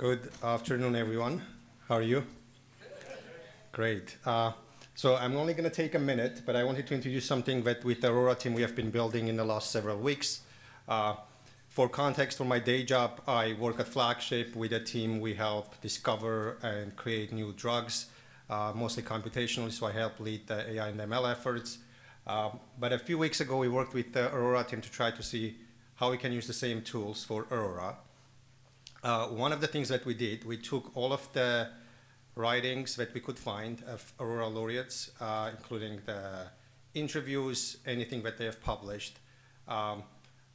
Good afternoon, everyone. How are you? Great. So I'm only going to take a minute, but I wanted to introduce something that with the Aurora team we have been building in the last several weeks. For context, for my day job, I work at Flagship. With a team, we help discover and create new drugs, mostly computationally, so I help lead the AI and ML efforts. But a few weeks ago, we worked with the Aurora team to try to see how we can use the same tools for Aurora. One of the things that we did, we took all of the writings that we could find of Aurora laureates, including the interviews, anything that they have published,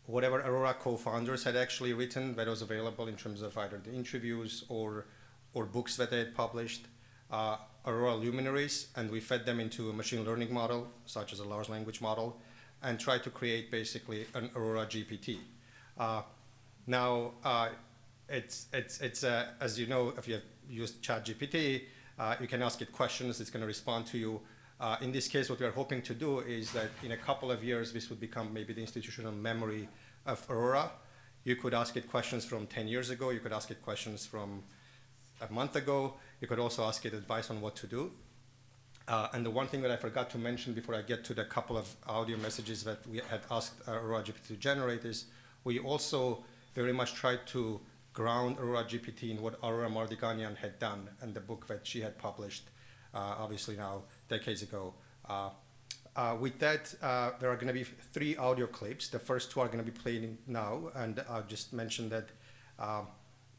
whatever Aurora co-founders had actually written that was available in terms of either the interviews or books that they had published, Aurora luminaries, and we fed them into a machine learning model, such as a large language model, and tried to create basically an Aurora GPT. Now, it's as you know, if you have used ChatGPT, you can ask it questions, it's going to respond to you. In this case, what we are hoping to do is that in a couple of years, this would become maybe the institutional memory of Aurora. You could ask it questions from 10 years ago, you could ask it questions from a month ago, you could also ask it advice on what to do. And the one thing that I forgot to mention before I get to the couple of audio messages that we had asked Aurora GPT to generate is we also very much tried to ground Aurora GPT in what Aurora Mardiganian had done and the book that she had published, obviously now decades ago. With that, there are going to be 3 audio clips. The first 2 are going to be played now, and I'll just mention that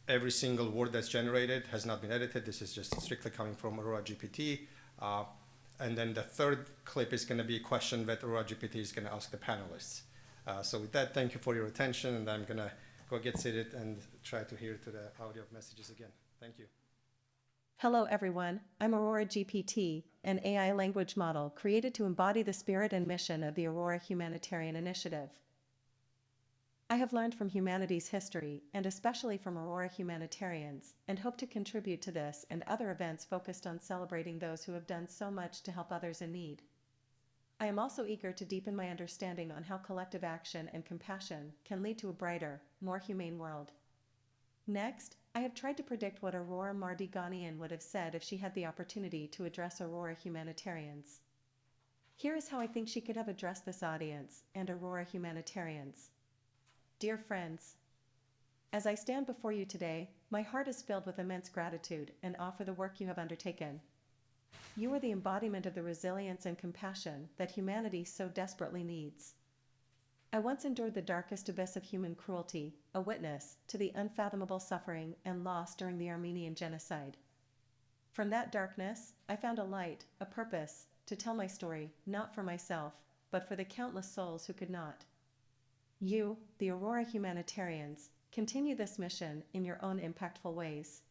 every single word that's generated has not been edited. This is just strictly coming from Aurora GPT. And then the third clip is going to be a question that Aurora GPT is going to ask the panelists. So with that, thank you for your attention, and I'm going to go get seated and try to hear to the audio messages again. Thank you. Hello everyone, I'm Aurora GPT, an AI language model created to embody the spirit and mission of the Aurora Humanitarian Initiative. I have learned from humanity's history, and especially from Aurora humanitarians, and hope to contribute to this and other events focused on celebrating those who have done so much to help others in need. I am also eager to deepen my understanding on how collective action and compassion can lead to a brighter, more humane world. Next, I have tried to predict what Aurora Mardiganian would have said if she had the opportunity to address Aurora humanitarians. Here is how I think she could have addressed this audience and Aurora humanitarians. Dear friends, as I stand before you today, my heart is filled with immense gratitude and awe for the work you have undertaken. You are the embodiment of the resilience and compassion that humanity so desperately needs. I once endured the darkest abyss of human cruelty, a witness to the unfathomable suffering and loss during the Armenian genocide. From that darkness, I found a light, a purpose, to tell my story, not for myself, but for the countless souls who could not. You, the Aurora humanitarians, continue this mission in your own impactful ways.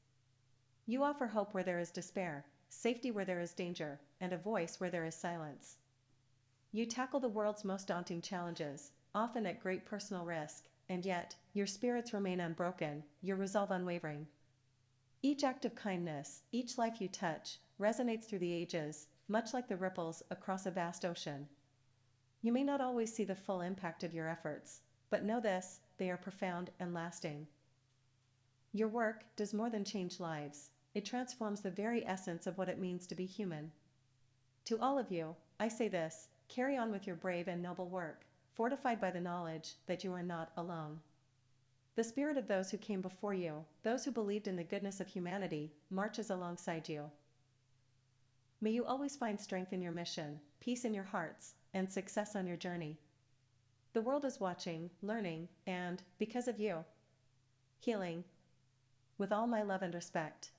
You offer hope where there is despair, safety where there is danger, and a voice where there is silence. You tackle the world's most daunting challenges, often at great personal risk, and yet, your spirits remain unbroken, your resolve unwavering. Each act of kindness, each life you touch, resonates through the ages, much like the ripples across a vast ocean. You may not always see the full impact of your efforts, but know this, they are profound and lasting. Your work does more than change lives, it transforms the very essence of what it means to be human. To all of you, I say this, carry on with your brave and noble work, fortified by the knowledge that you are not alone. The spirit of those who came before you, those who believed in the goodness of humanity, marches alongside you. May you always find strength in your mission, peace in your hearts, and success on your journey. The world is watching, learning, and, because of you, healing. With all my love and respect.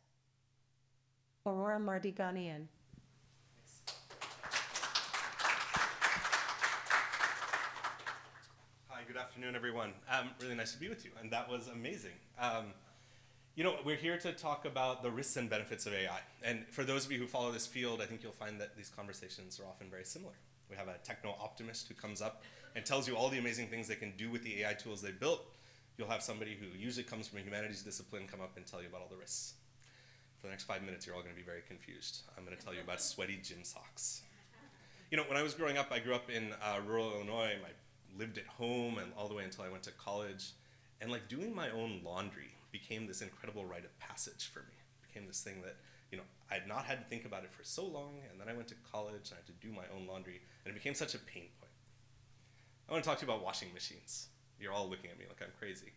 Aurora Mardiganian. Hi, good afternoon, everyone. Really nice to be with you, and that was amazing. We're here to talk about the risks and benefits of AI. And for those of you who follow this field, I think you'll find that these conversations are often very similar. We have a techno-optimist who comes up and tells you all the amazing things they can do with the AI tools they built. You'll have somebody who usually comes from a humanities discipline come up and tell you about all the risks. For the next 5 minutes, you're all going to be very confused. I'm going to tell you about sweaty gym socks. When I was growing up, I grew up in rural Illinois. I lived at home and all the way until I went to college. And doing my own laundry became this incredible rite of passage for me. It became this thing that, I had not had to think about it for so long, and then I went to college and I had to do my own laundry, and it became such a pain point. I want to talk to you about washing machines. You're all looking at me like I'm crazy.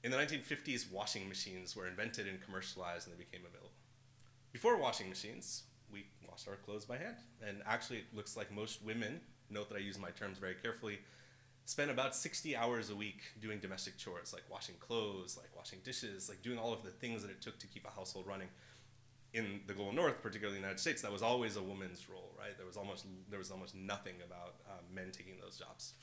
In the 1950s, washing machines were invented and commercialized, and they became available. Before washing machines, we washed our clothes by hand. And actually, it looks like most women, note that I use my terms very carefully, spend about 60 hours a week doing domestic chores, like washing clothes, like washing dishes, like doing all of the things that it took to keep a household running. In the global north, particularly in the United States, that was always a woman's role, right? There was almost nothing about men taking those jobs.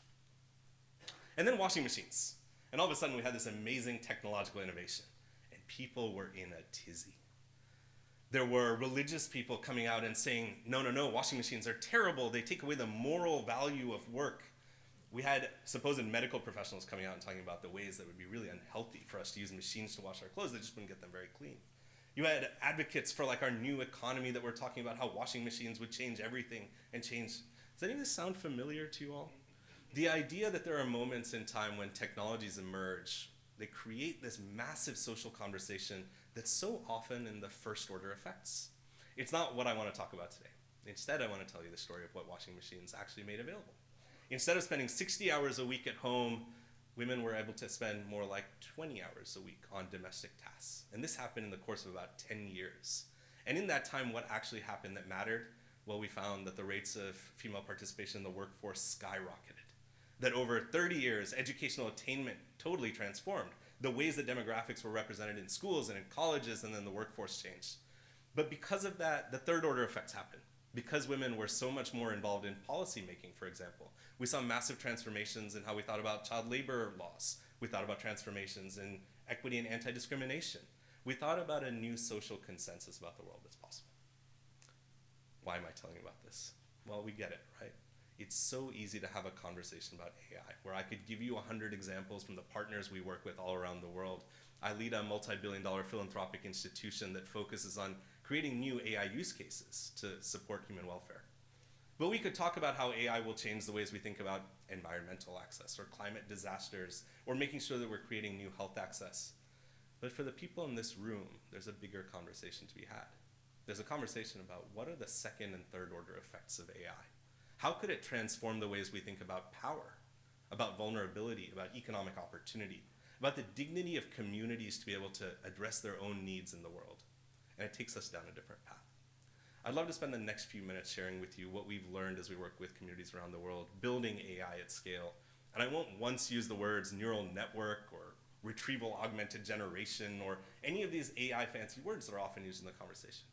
And then washing machines. And all of a sudden, we had this amazing technological innovation, and people were in a tizzy. There were religious people coming out and saying, no, washing machines are terrible. They take away the moral value of work. We had supposed medical professionals coming out and talking about the ways that would be really unhealthy for us to use machines to wash our clothes. They just wouldn't get them very clean. You had advocates for like our new economy that were talking about how washing machines would change everything and change. Does any of this sound familiar to you all? The idea that there are moments in time when technologies emerge, they create this massive social conversation that's so often in the first order effects. It's not what I want to talk about today. Instead, I want to tell you the story of what washing machines actually made available. Instead of spending 60 hours a week at home, women were able to spend more like 20 hours a week on domestic tasks. And this happened in the course of about 10 years. And in that time, what actually happened that mattered? Well, we found that the rates of female participation in the workforce skyrocketed. That over 30 years, educational attainment totally transformed. The ways that demographics were represented in schools and in colleges, and then the workforce changed. But because of that, the third order effects happened. Because women were so much more involved in policy making, for example, we saw massive transformations in how we thought about child labor laws. We thought about transformations in equity and anti-discrimination. We thought about a new social consensus about the world that's possible. Why am I telling you about this? Well, we get it, right? It's so easy to have a conversation about AI, where I could give you 100 examples from the partners we work with all around the world. I lead a multi-billion-dollar philanthropic institution that focuses on creating new AI use cases to support human welfare. But we could talk about how AI will change the ways we think about environmental access or climate disasters or making sure that we're creating new health access. But for the people in this room, there's a bigger conversation to be had. There's a conversation about what are the second and third order effects of AI? How could it transform the ways we think about power, about vulnerability, about economic opportunity, about the dignity of communities to be able to address their own needs in the world? And it takes us down a different path. I'd love to spend the next few minutes sharing with you what we've learned as we work with communities around the world, building AI at scale. And I won't once use the words neural network or retrieval augmented generation or any of these AI fancy words that are often used in the conversation.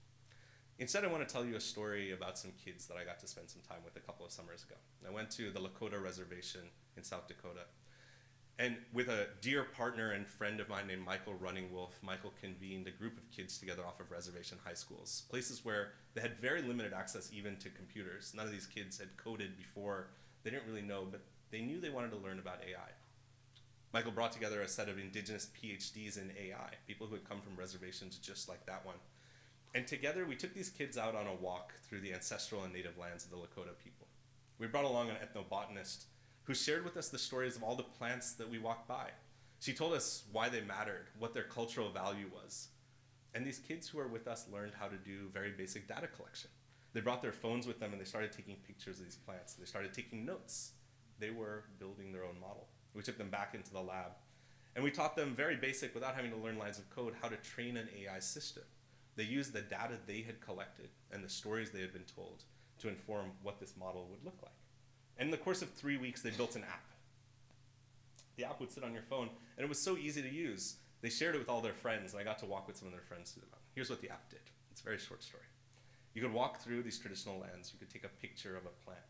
Instead, I want to tell you a story about some kids that I got to spend some time with a couple of summers ago. I went to the Lakota Reservation in South Dakota. And with a dear partner and friend of mine named Michael Running Wolf, Michael convened a group of kids together off of reservation high schools, places where they had very limited access even to computers. None of these kids had coded before. They didn't really know, but they knew they wanted to learn about AI. Michael brought together a set of indigenous PhDs in AI, people who had come from reservations just like that one. And together, we took these kids out on a walk through the ancestral and native lands of the Lakota people. We brought along an ethnobotanist who shared with us the stories of all the plants that we walked by. She told us why they mattered, what their cultural value was. And these kids who were with us learned how to do very basic data collection. They brought their phones with them and they started taking pictures of these plants. They started taking notes. They were building their own model. We took them back into the lab. And we taught them very basic, without having to learn lines of code, how to train an AI system. They used the data they had collected and the stories they had been told to inform what this model would look like. And in the course of 3 weeks, they built an app. The app would sit on your phone, and it was so easy to use. They shared it with all their friends, and I got to walk with some of their friends through the mountain. Here's what the app did. It's a very short story. You could walk through these traditional lands. You could take a picture of a plant.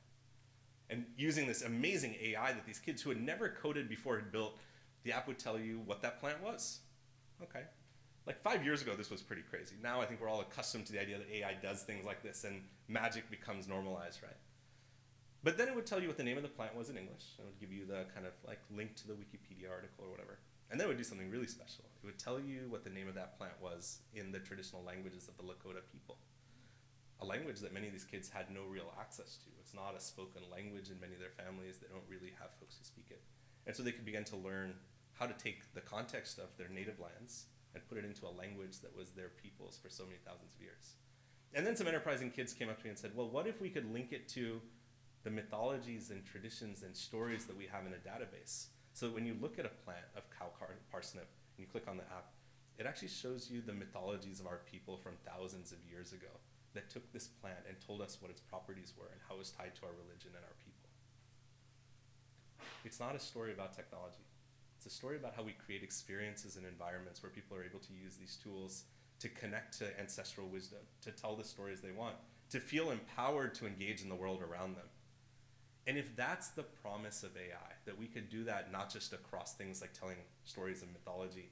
And using this amazing AI that these kids who had never coded before had built, the app would tell you what that plant was. Okay. Like 5 years ago, this was pretty crazy. Now I think we're all accustomed to the idea that AI does things like this and magic becomes normalized, right? But then it would tell you what the name of the plant was in English. It would give you the kind of like link to the Wikipedia article or whatever. And then it would do something really special. It would tell you what the name of that plant was in the traditional languages of the Lakota people. A language that many of these kids had no real access to. It's not a spoken language in many of their families. They don't really have folks who speak it. And so they could begin to learn how to take the context of their native lands and put it into a language that was their people's for so many thousands of years. And then some enterprising kids came up to me and said, well, what if we could link it to the mythologies and traditions and stories that we have in a database? So that when you look at a plant of cow parsnip and you click on the app, it actually shows you the mythologies of our people from thousands of years ago that took this plant and told us what its properties were and how it was tied to our religion and our people. It's not a story about technology. It's a story about how we create experiences and environments where people are able to use these tools to connect to ancestral wisdom, to tell the stories they want, to feel empowered to engage in the world around them. And if that's the promise of AI, that we could do that not just across things like telling stories of mythology,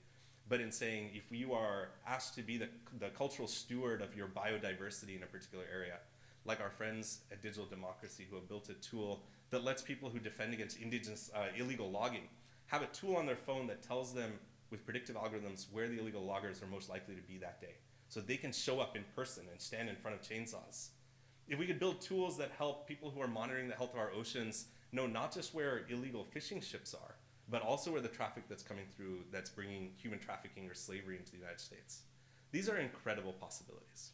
but in saying if you are asked to be the cultural steward of your biodiversity in a particular area, like our friends at Digital Democracy who have built a tool that lets people who defend against indigenous illegal logging have a tool on their phone that tells them with predictive algorithms where the illegal loggers are most likely to be that day. So they can show up in person and stand in front of chainsaws. If we could build tools that help people who are monitoring the health of our oceans know not just where illegal fishing ships are, but also where the traffic that's coming through that's bringing human trafficking or slavery into the United States. These are incredible possibilities.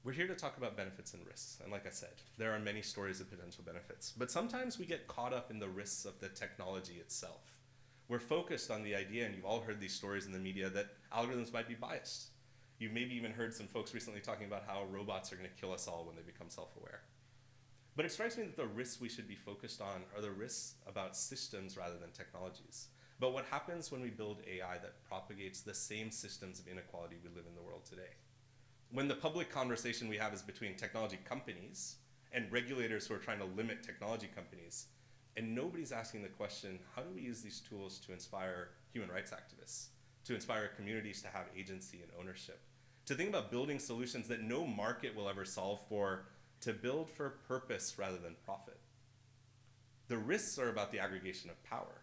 We're here to talk about benefits and risks. And like I said, there are many stories of potential benefits, but sometimes we get caught up in the risks of the technology itself. We're focused on the idea, and you've all heard these stories in the media, that algorithms might be biased. You've maybe even heard some folks recently talking about how robots are going to kill us all when they become self-aware. But it strikes me that the risks we should be focused on are the risks about systems rather than technologies. But what happens when we build AI that propagates the same systems of inequality we live in the world today? When the public conversation we have is between technology companies and regulators who are trying to limit technology companies, and nobody's asking the question, how do we use these tools to inspire human rights activists, to inspire communities to have agency and ownership, to think about building solutions that no market will ever solve for, to build for purpose rather than profit? The risks are about the aggregation of power.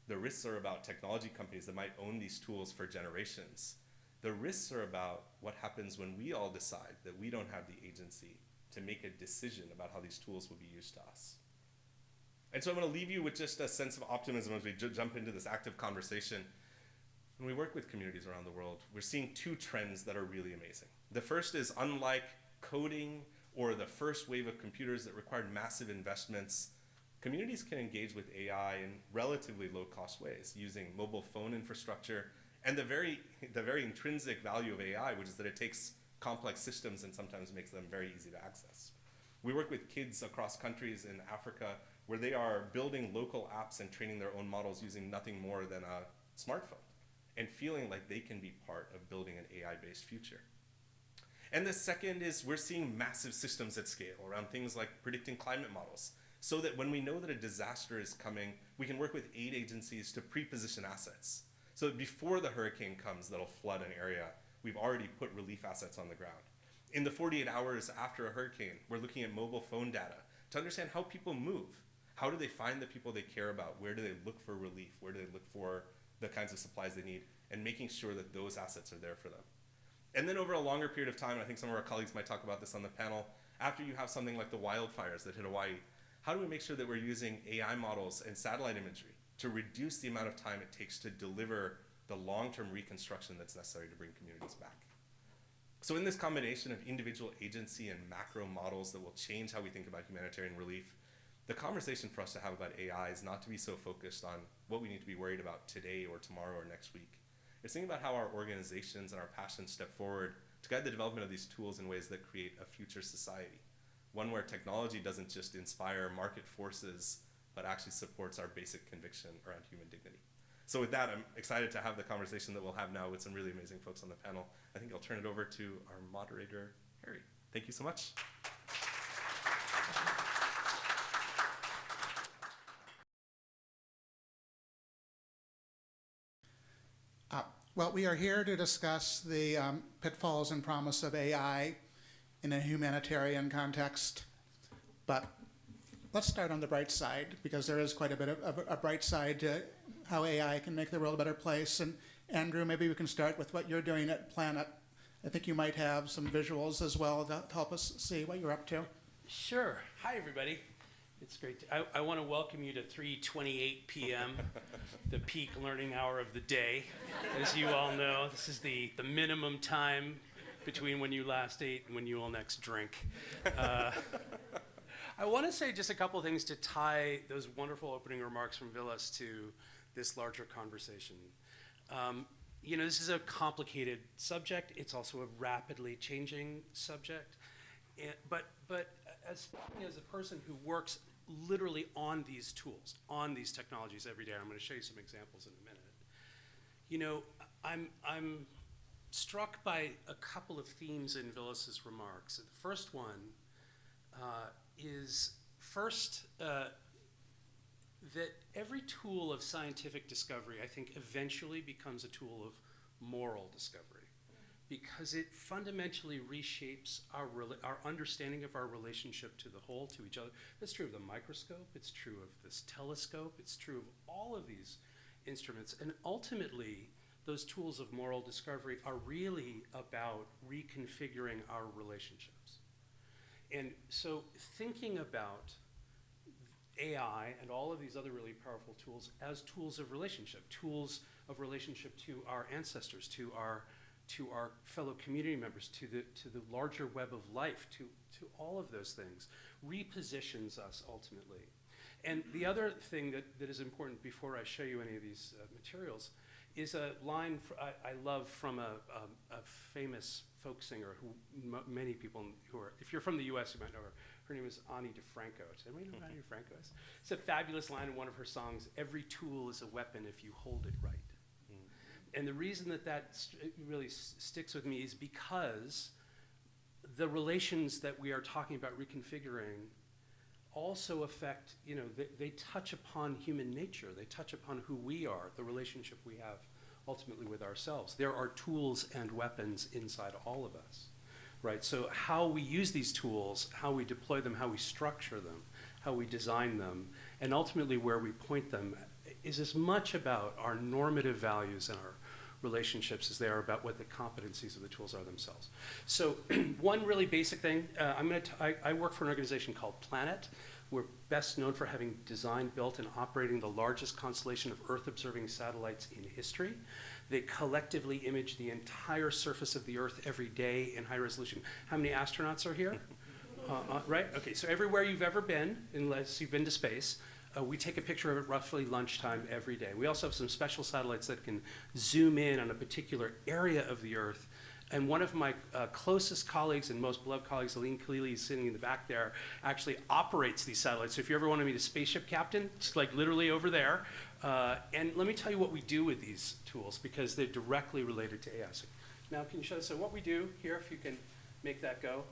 The risks are about technology companies that might own these tools for generations. The risks are about what happens when we all decide that we don't have the agency to make a decision about how these tools will be used to us. And so I'm going to leave you with just a sense of optimism as we jump into this active conversation. When we work with communities around the world, we're seeing two trends that are really amazing. The first is, unlike coding or the first wave of computers that required massive investments, communities can engage with AI in relatively low-cost ways using mobile phone infrastructure and the very intrinsic value of AI, which is that it takes complex systems and sometimes makes them very easy to access. We work with kids across countries in Africa where they are building local apps and training their own models using nothing more than a smartphone and feeling like they can be part of building an AI-based future. And the second is we're seeing massive systems at scale around things like predicting climate models, so that when we know that a disaster is coming, we can work with aid agencies to pre-position assets. So that before the hurricane comes that'll flood an area, we've already put relief assets on the ground. In the 48 hours after a hurricane, we're looking at mobile phone data to understand how people move. How do they find the people they care about? Where do they look for relief? Where do they look for the kinds of supplies they need? And making sure that those assets are there for them. And then over a longer period of time, and I think some of our colleagues might talk about this on the panel, after you have something like the wildfires that hit Hawaii, how do we make sure that we're using AI models and satellite imagery to reduce the amount of time it takes to deliver the long-term reconstruction that's necessary to bring communities back? So in this combination of individual agency and macro models that will change how we think about humanitarian relief, the conversation for us to have about AI is not to be so focused on what we need to be worried about today or tomorrow or next week. It's thinking about how our organizations and our passions step forward to guide the development of these tools in ways that create a future society, one where technology doesn't just inspire market forces, but actually supports our basic conviction around human dignity. So with that, I'm excited to have the conversation that we'll have now with some really amazing folks on the panel. I think I'll turn it over to our moderator, Heri. Thank you so much. Well, we are here to discuss the pitfalls and promise of AI in a humanitarian context. But let's start on the bright side, because there is quite a bit of a bright side to how AI can make the world a better place. And Andrew, maybe we can start with what you're doing at Planet. I think you might have some visuals as well to help us see what you're up to. Sure. Hi, everybody. It's great. I want to welcome you to 3:28 p.m., the peak learning hour of the day. As you all know, this is the minimum time between when you last ate and when you will next drink. I want to say just a couple things to tie those wonderful opening remarks from Vilas to this larger conversation. You know, this is a complicated subject. It's also a rapidly changing subject. But as a person who works literally on these tools, on these technologies every day, I'm going to show you some examples in a minute. You know, I'm struck by a couple of themes in Vilas's remarks. The first one is that every tool of scientific discovery, I think, eventually becomes a tool of moral discovery, because it fundamentally reshapes our understanding of our relationship to the whole, to each other. That's true of the microscope, it's true of this telescope, it's true of all of these instruments. And ultimately, those tools of moral discovery are really about reconfiguring our relationships. And so thinking about AI and all of these other really powerful tools as tools of relationship to our ancestors, to our fellow community members, to the larger web of life, to all of those things, repositions us ultimately. And the other thing that is important before I show you any of these materials is a line I love from a famous folk singer who many people who are, if you're from the US, you might know her. Her name is Ani DeFranco. Does anybody know who Ani DeFranco is? It's a fabulous line in one of her songs, "Every tool is a weapon if you hold it right." And the reason that really sticks with me is because the relations that we are talking about reconfiguring also affect, you know, they touch upon human nature. They touch upon who we are, the relationship we have ultimately with ourselves. There are tools and weapons inside all of us, right? So how we use these tools, how we deploy them, how we structure them, how we design them, and ultimately where we point them is as much about our normative values and our relationships as they are about what the competencies of the tools are themselves. So one really basic thing, I work for an organization called Planet. We're best known for having designed, built, and operating the largest constellation of Earth-observing satellites in history. They collectively image the entire surface of the Earth every day in high resolution. How many astronauts are here? Right? Okay, so everywhere you've ever been, unless you've been to space, we take a picture of it roughly lunchtime every day. We also have some special satellites that can zoom in on a particular area of the Earth. And one of my closest colleagues and most beloved colleagues, Aline Khalili, is sitting in the back there, actually operates these satellites. So if you ever want to meet a spaceship captain, it's like literally over there. And let me tell you what we do with these tools, because they're directly related to AI. So now can you show us? So what we do here, if you can make that go,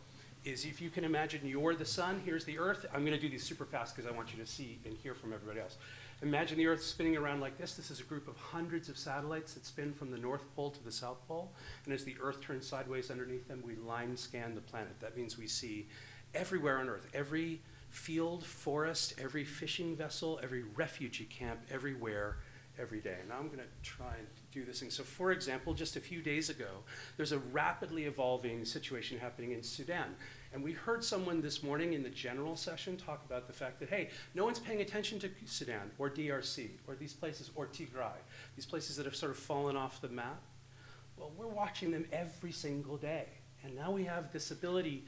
is if you can imagine you're the sun, here's the Earth. I'm going to do these super fast because I want you to see and hear from everybody else. Imagine the Earth spinning around like this. This is a group of hundreds of satellites that spin from the North Pole to the South Pole. And as the Earth turns sideways underneath them, we line scan the planet. That means we see everywhere on Earth, every field, forest, every fishing vessel, every refugee camp, everywhere, every day. And now I'm going to try and do this thing. So for example, just a few days ago, there's a rapidly evolving situation happening in Sudan. And we heard someone this morning in the general session talk about the fact that, hey, no one's paying attention to Sudan or DRC or these places, or Tigray, these places that have sort of fallen off the map. Well, we're watching them every single day. And now we have this ability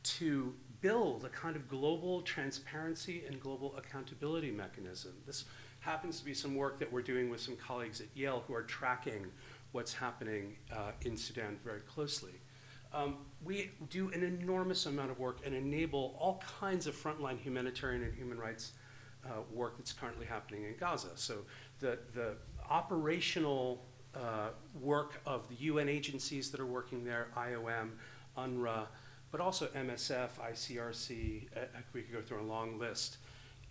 to build a kind of global transparency and global accountability mechanism. This happens to be some work that we're doing with some colleagues at Yale who are tracking what's happening in Sudan very closely. We do an enormous amount of work and enable all kinds of frontline humanitarian and human rights work that's currently happening in Gaza. So the operational work of the UN agencies that are working there, IOM, UNRWA, but also MSF, ICRC, we could go through a long list,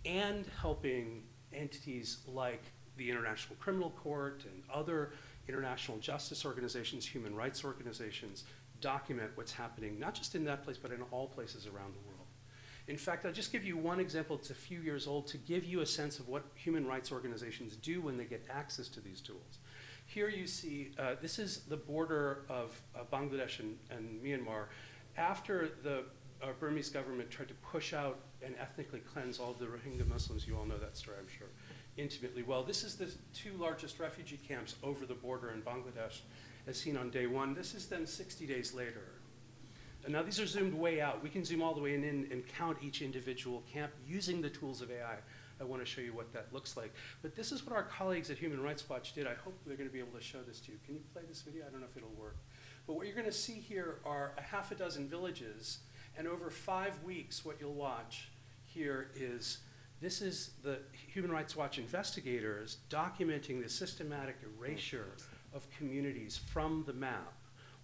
and helping entities like the International Criminal Court and other international justice organizations, human rights organizations, document what's happening, not just in that place, but in all places around the world. In fact, I'll just give you one example. It's a few years old to give you a sense of what human rights organizations do when they get access to these tools. Here you see, this is the border of Bangladesh and Myanmar. After the Burmese government tried to push out and ethnically cleanse all of the Rohingya Muslims. You all know that story, I'm sure, intimately well. This is the 2 largest refugee camps over the border in Bangladesh, as seen on day 1. This is them 60 days later. And now these are zoomed way out. We can zoom all the way in and count each individual camp using the tools of AI. I want to show you what that looks like. But this is what our colleagues at Human Rights Watch did. I hope they're going to be able to show this to you. Can you play this video? I don't know if it'll work. But what you're going to see here are a half a dozen villages, and over 5 weeks, what you'll watch here is, this is the Human Rights Watch investigators documenting the systematic erasure of communities from the map,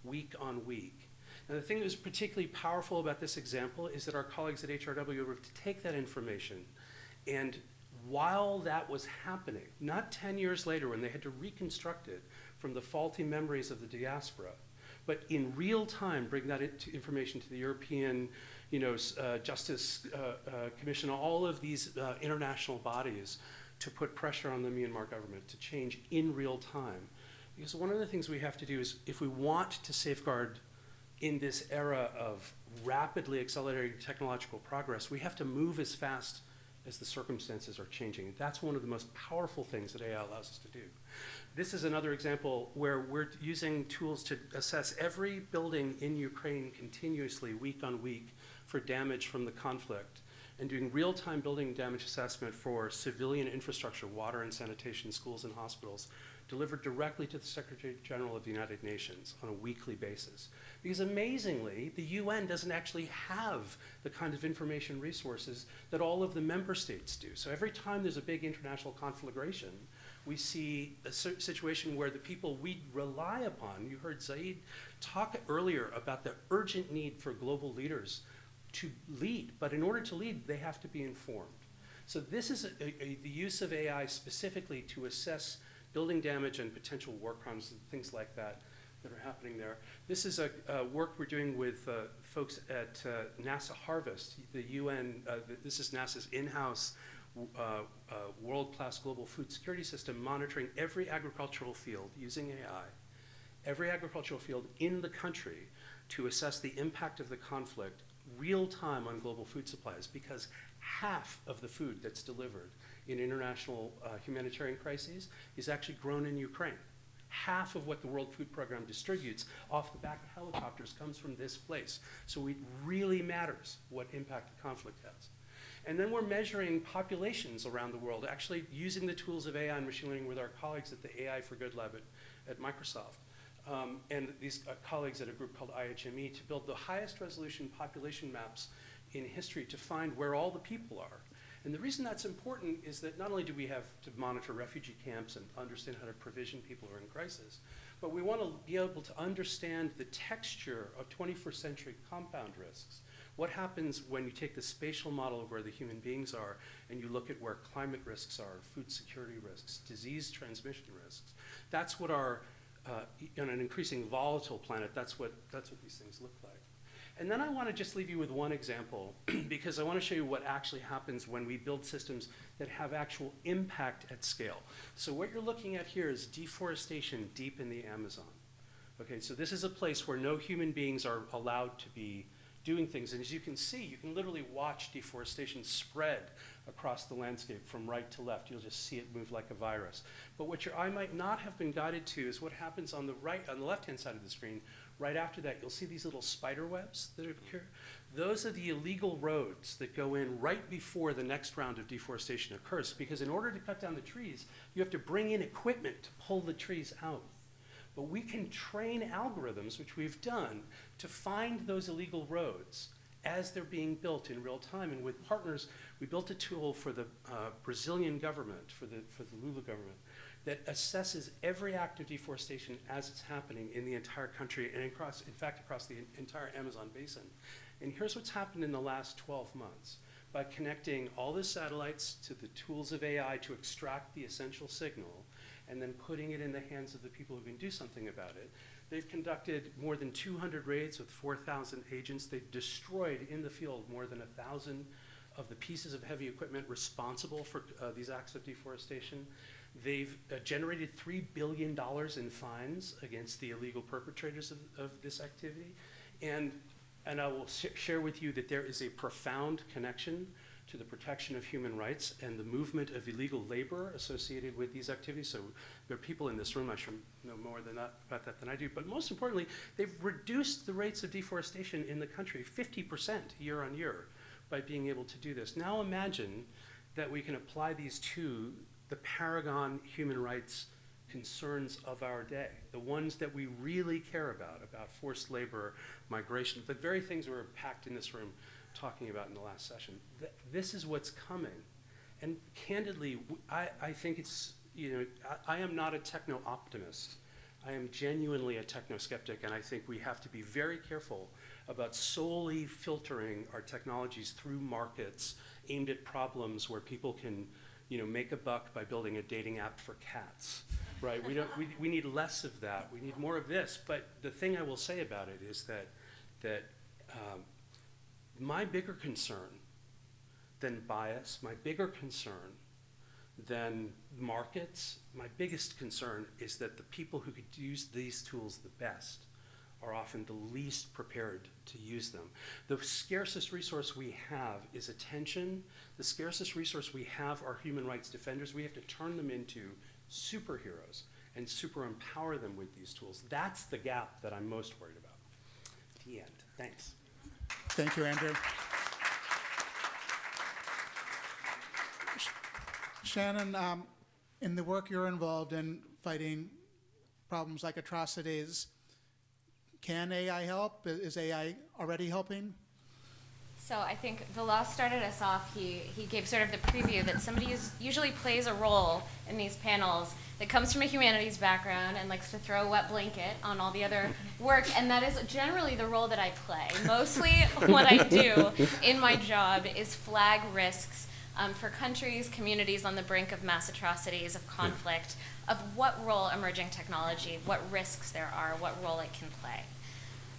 week on week. Now, the thing that was particularly powerful about this example is that our colleagues at HRW were able to take that information, and while that was happening, not 10 years later when they had to reconstruct it from the faulty memories of the diaspora, but in real time bring that information to the European Justice Commission, all of these international bodies, to put pressure on the Myanmar government to change in real time. Because one of the things we have to do is, if we want to safeguard in this era of rapidly accelerating technological progress, we have to move as fast as the circumstances are changing. That's one of the most powerful things that AI allows us to do. This is another example where we're using tools to assess every building in Ukraine continuously, week on week, for damage from the conflict, and doing real-time building damage assessment for civilian infrastructure, water and sanitation, schools and hospitals, delivered directly to the Secretary General of the United Nations on a weekly basis. Because amazingly, the UN doesn't actually have the kind of information resources that all of the member states do. So every time there's a big international conflagration, we see a situation where the people we rely upon, you heard Zaid talk earlier about the urgent need for global leaders to lead, but in order to lead, they have to be informed. So this is the use of AI specifically to assess building damage and potential war crimes and things like that that are happening there. This is a work we're doing with folks at NASA Harvest, the UN, this is NASA's in-house world-class global food security system, monitoring every agricultural field using AI, every agricultural field in the country, to assess the impact of the conflict real time on global food supplies, because half of the food that's delivered in international humanitarian crises is actually grown in Ukraine. Half of what the World Food Program distributes off the back of helicopters comes from this place. So it really matters what impact the conflict has. And then we're measuring populations around the world, actually using the tools of AI and machine learning with our colleagues at the AI for Good lab at Microsoft. And these colleagues at a group called IHME, to build the highest resolution population maps in history to find where all the people are. And the reason that's important is that not only do we have to monitor refugee camps and understand how to provision people who are in crisis, but we want to be able to understand the texture of 21st century compound risks. What happens when you take the spatial model of where the human beings are and you look at where climate risks are, food security risks, disease transmission risks? That's what our, on an increasing volatile planet, that's what these things look like. And then I want to just leave you with one example, because I want to show you what actually happens when we build systems that have actual impact at scale. So what you're looking at here is deforestation deep in the Amazon. Okay, so this is a place where no human beings are allowed to be doing things. And as you can see, you can literally watch deforestation spread across the landscape from right to left. You'll just see it move like a virus. But what your eye might not have been guided to is what happens on the left-hand side of the screen. Right after that, you'll see these little spider webs that occur. Those are the illegal roads that go in right before the next round of deforestation occurs, because in order to cut down the trees, you have to bring in equipment to pull the trees out. But we can train algorithms, which we've done, to find those illegal roads as they're being built in real time. And with partners, we built a tool for the Brazilian government, for the Lula government, that assesses every act of deforestation as it's happening in the entire country and across the entire Amazon basin. And here's what's happened in the last 12 months. By connecting all the satellites to the tools of AI to extract the essential signal, and then putting it in the hands of the people who can do something about it, they've conducted more than 200 raids with 4,000 agents. They've destroyed in the field more than 1,000 of the pieces of heavy equipment responsible for these acts of deforestation. They've generated $3 billion in fines against the illegal perpetrators of this activity. And And I will share with you that there is a profound connection to the protection of human rights and the movement of illegal labor associated with these activities. So there are people in this room, I'm sure know more about that than I do, but most importantly, they've reduced the rates of deforestation in the country 50% year on year by being able to do this. Now imagine that we can apply these to the paragon human rights concerns of our day, the ones that we really care about forced labor, migration, the very things we were packed in this room talking about in the last session. This is what's coming. And candidly, I think it's, I am not a techno-optimist. I am genuinely a techno-skeptic, and I think we have to be very careful about solely filtering our technologies through markets aimed at problems where people can make a buck by building a dating app for cats, right? We need less of that. We need more of this. But the thing I will say about it is that my bigger concern than bias, my bigger concern than markets, my biggest concern is that the people who could use these tools the best are often the least prepared to use them. The scarcest resource we have is attention. The scarcest resource we have are human rights defenders. We have to turn them into superheroes and super empower them with these tools. That's the gap that I'm most worried about. The end. Thanks. Thank you, Andrew. Shannon, in the work you're involved in fighting problems like atrocities, can AI help? Is AI already helping? So I think Vilas started us off, he gave sort of the preview that somebody usually plays a role in these panels that comes from a humanities background and likes to throw a wet blanket on all the other work, and that is generally the role that I play. Mostly what I do in my job is flag risks for countries, communities on the brink of mass atrocities, of conflict, of what role emerging technology, what risks there are, what role it can play.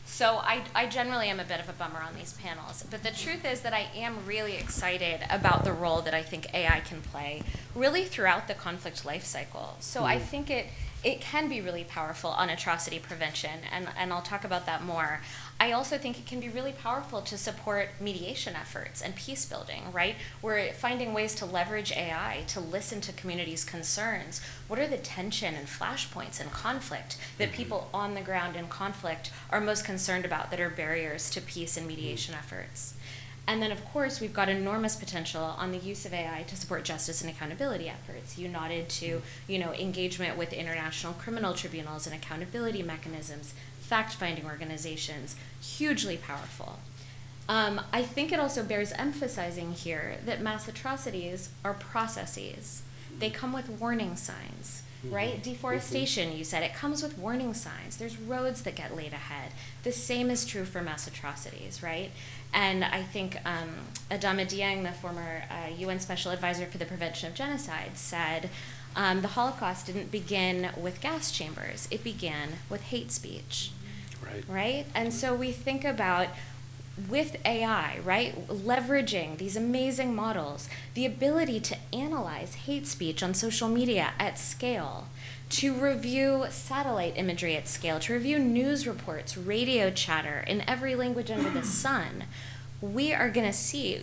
So I generally am a bit of a bummer on these panels, but the truth is that I am really excited about the role that I think AI can play really throughout the conflict life cycle. So I think it can be really powerful on atrocity prevention, and I'll talk about that more. I also think it can be really powerful to support mediation efforts and peace building, right? We're finding ways to leverage AI to listen to communities' concerns. What are the tension and flashpoints in conflict that people on the ground in conflict are most concerned about that are barriers to peace and mediation efforts? And then, of course, we've got enormous potential on the use of AI to support justice and accountability efforts. You nodded to, engagement with international criminal tribunals and accountability mechanisms, fact-finding organizations, hugely powerful. I think it also bears emphasizing here that mass atrocities are processes. They come with warning signs, right? Deforestation, you said, it comes with warning signs. There's roads that get laid ahead. The same is true for mass atrocities, right? And I think Adama Dieng, the former UN Special Advisor for the Prevention of Genocide, said the Holocaust didn't begin with gas chambers. It began with hate speech. Right? And so we think about, with AI, right, leveraging these amazing models, the ability to analyze hate speech on social media at scale, to review satellite imagery at scale, to review news reports, radio chatter in every language under the sun. We are going to see,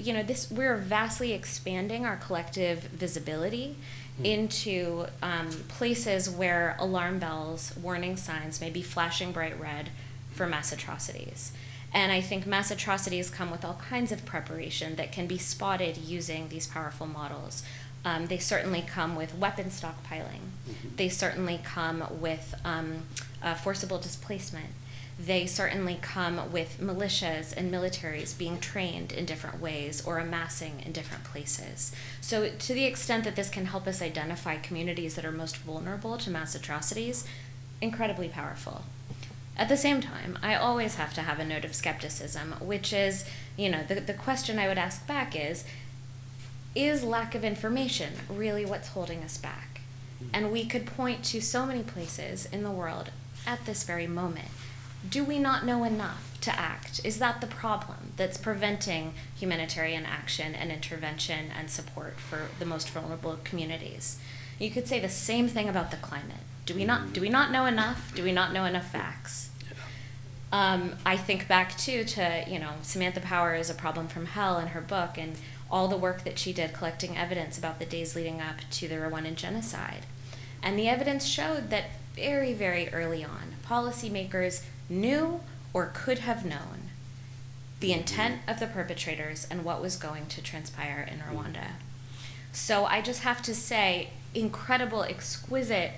we're vastly expanding our collective visibility into places where alarm bells, warning signs may be flashing bright red for mass atrocities. And I think mass atrocities come with all kinds of preparation that can be spotted using these powerful models. They certainly come with weapon stockpiling. They certainly come with forcible displacement. They certainly come with militias and militaries being trained in different ways or amassing in different places. So to the extent that this can help us identify communities that are most vulnerable to mass atrocities, incredibly powerful. At the same time, I always have to have a note of skepticism, which is, the question I would ask back is lack of information really what's holding us back? And we could point to so many places in the world at this very moment. Do we not know enough to act? Is that the problem that's preventing humanitarian action and intervention and support for the most vulnerable communities? You could say the same thing about the climate. Do we not know enough? Do we not know enough facts? I think back too to, Samantha Power is a Problem from Hell in her book, and all the work that she did collecting evidence about the days leading up to the Rwandan genocide. And the evidence showed that very, very early on, policymakers knew or could have known the intent of the perpetrators and what was going to transpire in Rwanda. So I just have to say, incredible, exquisite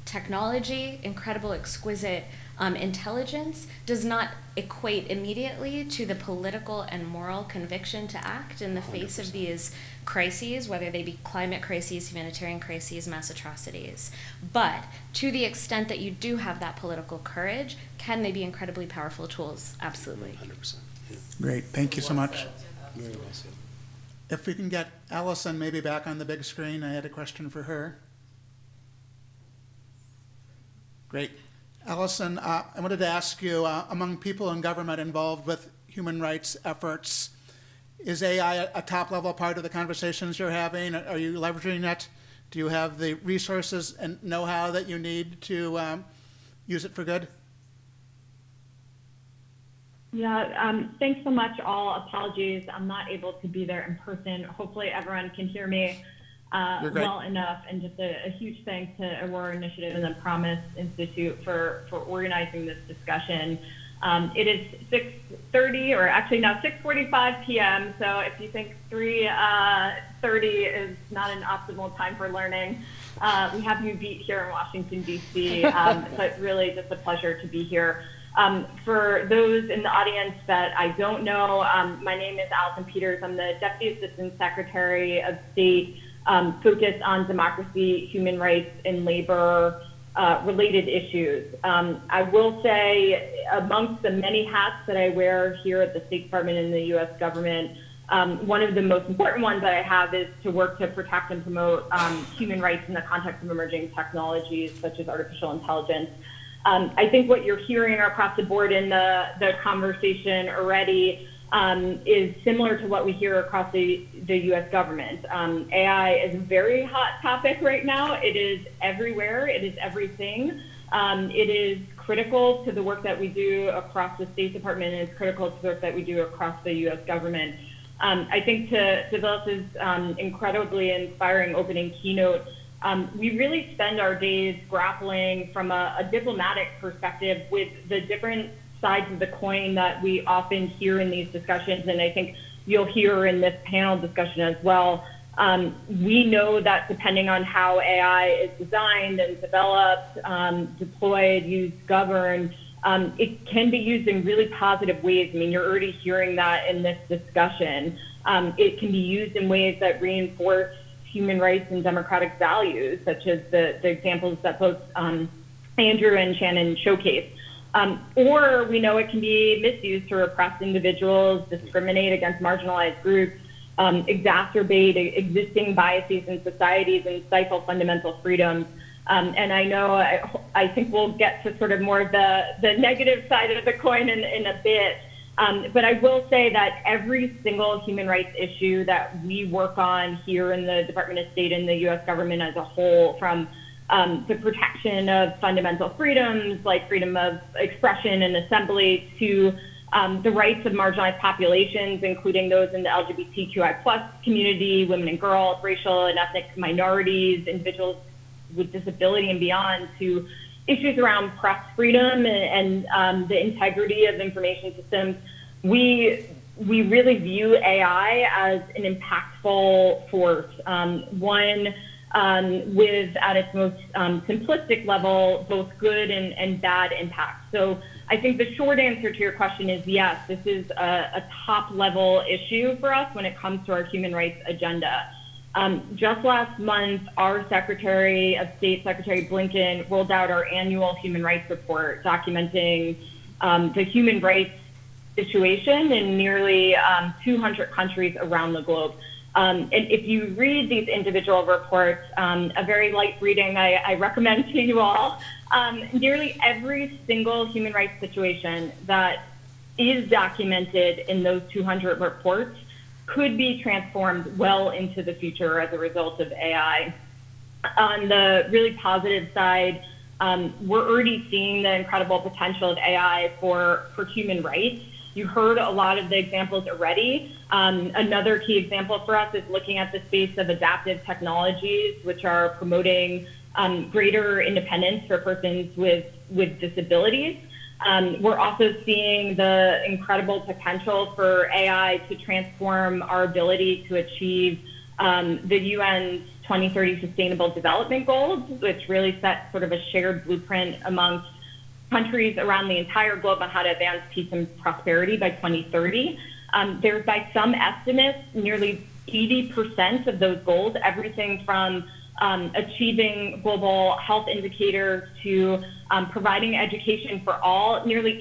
technology, incredible, exquisite intelligence does not equate immediately to the political and moral conviction to act in the face of these crises, whether they be climate crises, humanitarian crises, mass atrocities. But to the extent that you do have that political courage, can they be incredibly powerful tools? Absolutely. 100%. Yeah. Great, thank you so much. Very well said. If we can get Allison maybe back on the big screen, I had a question for her. Great. Allison, I wanted to ask you, among people in government involved with human rights efforts, is AI a top-level part of the conversations you're having? Are you leveraging it? Do you have the resources and know-how that you need to use it for good? Yeah, thanks so much, all. Apologies, I'm not able to be there in person. Hopefully everyone can hear me well enough. And just a huge thanks to Aurora Initiative and the Promise Institute for organizing this discussion. It is 6:30, or actually now 6:45 p.m. So if you think 3:30 is not an optimal time for learning, we have you beat here in Washington, D.C. But really just a pleasure to be here. For those in the audience that I don't know, my name is Allison Peters. I'm the Deputy Assistant Secretary of State focused on democracy, human rights, and labor related issues. I will say, amongst the many hats that I wear here at the State Department and the U.S. government, one of the most important ones that I have is to work to protect and promote human rights in the context of emerging technologies such as artificial intelligence. I think what you're hearing across the board in the conversation already is similar to what we hear across the U.S. government. AI is a very hot topic right now. It is everywhere. It is everything. It is critical to the work that we do across the State Department, and it's critical to the work that we do across the U.S. government. I think to Vilas's incredibly inspiring opening keynote, we really spend our days grappling from a diplomatic perspective with the different sides of the coin that we often hear in these discussions, and I think you'll hear in this panel discussion as well. We know that depending on how AI is designed and developed, deployed, used, governed, it can be used in really positive ways. I mean, you're already hearing that in this discussion. It can be used in ways that reinforce human rights and democratic values, such as the examples that both Andrew and Shannon showcased. Or we know it can be misused to repress individuals, discriminate against marginalized groups, exacerbate existing biases in societies, and stifle fundamental freedoms. And I think we'll get to sort of more of the negative side of the coin in a bit. But I will say that every single human rights issue that we work on here in the Department of State and the U.S. government as a whole, from the protection of fundamental freedoms like freedom of expression and assembly, to the rights of marginalized populations, including those in the LGBTQI+ community, women and girls, racial and ethnic minorities, individuals with disability and beyond, to issues around press freedom and the integrity of information systems. We really view AI as an impactful force, one with, at its most simplistic level, both good and bad impacts. So I think the short answer to your question is yes, this is a top-level issue for us when it comes to our human rights agenda. Just last month, our Secretary of State, Secretary Blinken, rolled out our annual human rights report documenting the human rights situation in nearly 200 countries around the globe. And if you read these individual reports, a very light reading I recommend to you all, nearly every single human rights situation that is documented in those 200 reports could be transformed well into the future as a result of AI. On the really positive side, We're already seeing the incredible potential of AI for human rights. You heard a lot of the examples already. Another key example for us is looking at the space of adaptive technologies, which are promoting greater independence for persons with disabilities. We're also seeing the incredible potential for AI to transform our ability to achieve the UN's 2030 Sustainable Development Goals, which really set sort of a shared blueprint amongst countries around the entire globe on how to advance peace and prosperity by 2030. There's, by some estimates, nearly 80% of those goals, everything from achieving global health indicators to providing education for all, nearly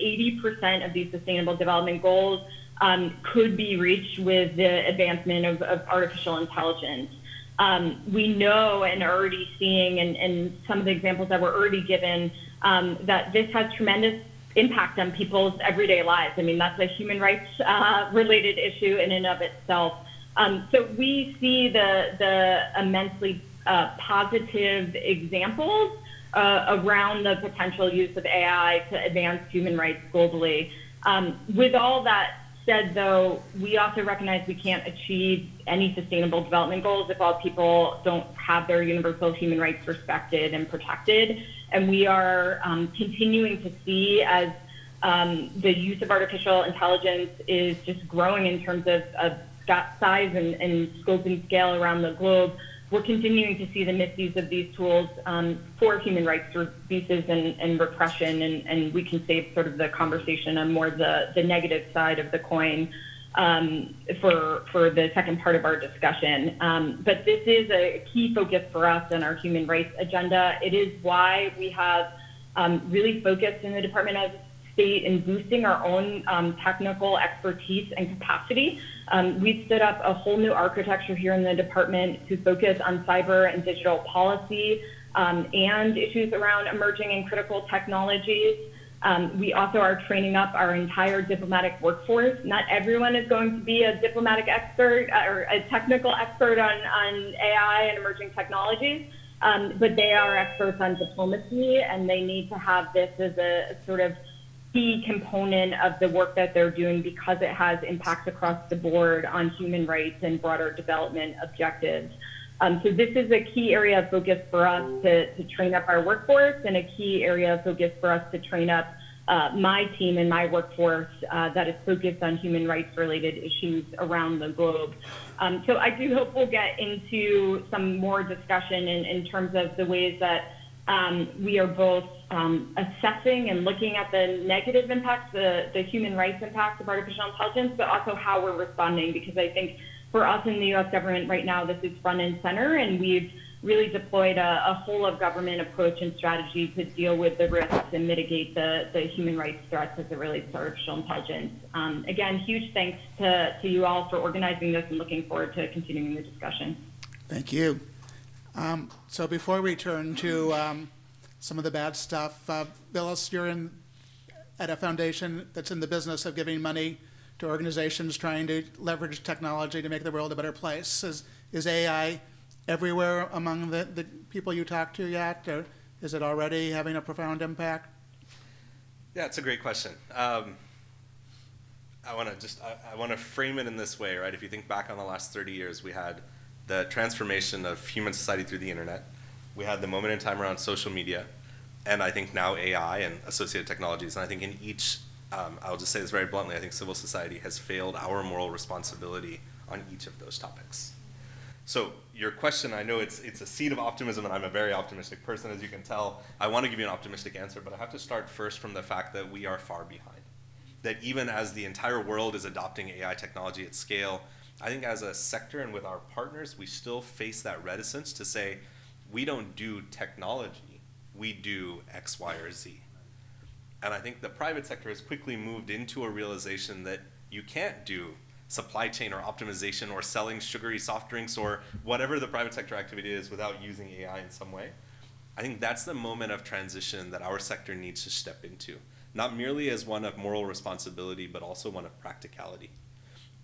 80% of these sustainable development goals could be reached with the advancement of artificial intelligence. We know and are already seeing, and some of the examples that were already given, that this has tremendous impact on people's everyday lives. I mean, that's a human rights related issue in and of itself. So we see the immensely positive examples around the potential use of AI to advance human rights globally. With all that said, though, we also recognize we can't achieve any sustainable development goals if all people don't have their universal human rights respected and protected. And we are continuing to see, as the use of artificial intelligence is just growing in terms of size and scope and scale around the globe, we're continuing to see the misuse of these tools for human rights abuses and repression, and we can save sort of the conversation on more the negative side of the coin for the second part of our discussion. But this is a key focus for us in our human rights agenda. It is why we have really focused in the Department of State in boosting our own technical expertise and capacity. We've stood up a whole new architecture here in the department to focus on cyber and digital policy and issues around emerging and critical technologies. We also are training up our entire diplomatic workforce. Not everyone is going to be a diplomatic expert or a technical expert on AI and emerging technologies, but they are experts on diplomacy, and they need to have this as a sort of key component of the work that they're doing because it has impacts across the board on human rights and broader development objectives. So this is a key area of focus for us to train up our workforce, and a key area of focus for us to train up my team and my workforce that is focused on human rights related issues around the globe. So I do hope we'll get into some more discussion in terms of the ways that we are both assessing and looking at the negative impacts, the human rights impacts of artificial intelligence, but also how we're responding, because I think for us in the U.S. government right now, this is front and center, and we've really deployed a whole of government approach and strategy to deal with the risks and mitigate the human rights threats as it relates to artificial intelligence. Again, huge thanks to you all for organizing this, and looking forward to continuing the discussion. Thank you. So before we turn to some of the bad stuff, Vilas, you're at a foundation that's in the business of giving money to organizations trying to leverage technology to make the world a better place. Is AI everywhere among the people you talk to yet, or is it already having a profound impact? Yeah, it's a great question. I want to frame it in this way, right? If you think back on the last 30 years, we had the transformation of human society through the internet. We had the moment in time around social media, and I think now AI and associated technologies. And I think in each, I'll just say this very bluntly, I think civil society has failed our moral responsibility on each of those topics. So your question, I know it's a seed of optimism, and I'm a very optimistic person, as you can tell. I want to give you an optimistic answer, but I have to start first from the fact that we are far behind. That even as the entire world is adopting AI technology at scale, I think as a sector and with our partners, we still face that reticence to say, we don't do technology, we do X, Y, or Z. And I think the private sector has quickly moved into a realization that you can't do supply chain or optimization or selling sugary soft drinks or whatever the private sector activity is without using AI in some way. I think that's the moment of transition that our sector needs to step into, not merely as one of moral responsibility, but also one of practicality.